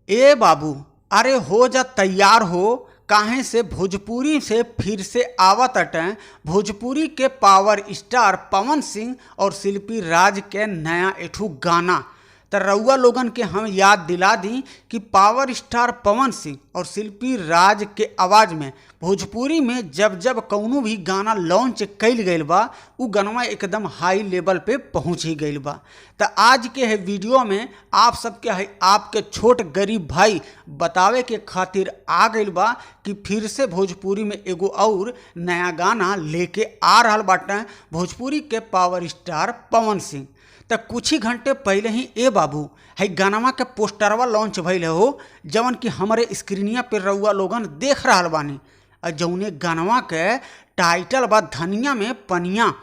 ए बाबू, अरे हो जा तैयार हो। काहे से भोजपुरी से फिर से आवत अटे भोजपुरी के पावर स्टार पवन सिंह और शिल्पी राज के नया एठू गाना। तो रउआ लोगन के हम याद दिला दी कि पावर स्टार पवन सिंह और शिल्पी राज के आवाज़ में भोजपुरी में जब जब कौनो भी गाना लॉन्च कइल गइल बा उ गाना एकदम हाई लेवल पे पहुँच ही गइल बा। तो आज के है वीडियो में आप सबके है आपके छोट गरीब भाई बतावे के खातिर आ गइल बा कि फिर से भोजपुरी में एगो और नया गाना लेके आ रहल बाटे भोजपुरी के पावर स्टार पवन सिंह। तो कुछ ही घंटे पहले ही ए बाबू है गानवा के पोस्टरवा लॉन्च भइल हो जवन कि हमारे स्क्रीनिया पे रउआ लोगन देख रहा बानी। और जौने गानवा के टाइटल बा धनिया में पनिया।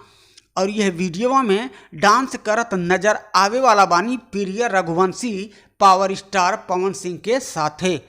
और यह वीडियोवा में डांस करत नजर आवे वाला बानी प्रिय रघुवंशी पावर स्टार पवन सिंह के साथे।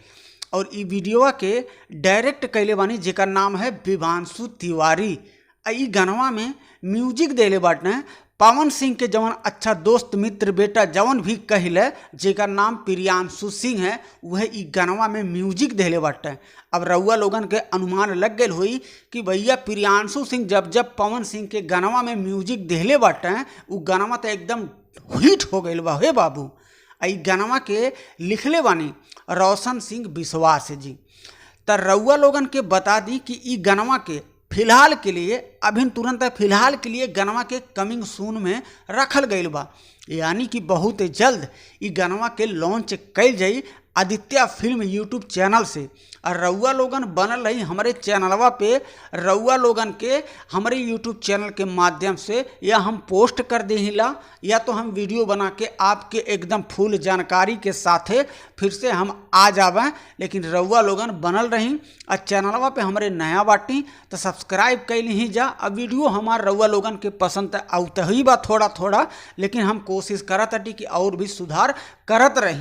और ई वीडियोवा के डायरेक्ट कैले बानी जेकर नाम है विभांशु तिवारी। ई गानवा में म्यूजिक देले बाटे पवन सिंह के जवन अच्छा दोस्त मित्र बेटा जवन भी कहले जेकर नाम प्रियांशु सिंह है वह ई गानवा में म्यूजिक देले बाटे। अब रउआ लोगन के अनुमान लग गई हुई कि भैया प्रियांशु सिंह जब जब पवन सिंह के गानवा में म्यूजिक देले बाटे उ गानवा तो एकदम हिट हो गइल बा हे बाबू। ई गानवा के लिखले बानी रोशन सिंह विश्वास जी। तो रउआ लोगन के बता दी कि ई गानवा के फिलहाल के लिए अभी तुरंत फिलहाल के लिए गानवा के कमिंग सून में रखल गइल बा, यानी कि बहुत जल्द ई गानवा के लॉन्च कइल जाई आदित्य फिल्म यूट्यूब चैनल से। और रउआ लोगन बनल रही हमारे चैनलवा पे, रउआ लोगन के हमारे यूट्यूब चैनल के माध्यम से या हम पोस्ट कर देहिला या तो हम वीडियो बना के आपके एकदम फुल जानकारी के साथे फिर से हम आ जावें। लेकिन रउआ लोगन बनल रही और चैनलवा पे हमारे नया बाटी तो सब्सक्राइब कैल ही जा। अब वीडियो हमार रउआ लोगन के पसंद आवत ही बा थोड़ा थोड़ा, लेकिन हम कोशिश करत हटी कि और भी सुधार करत रही।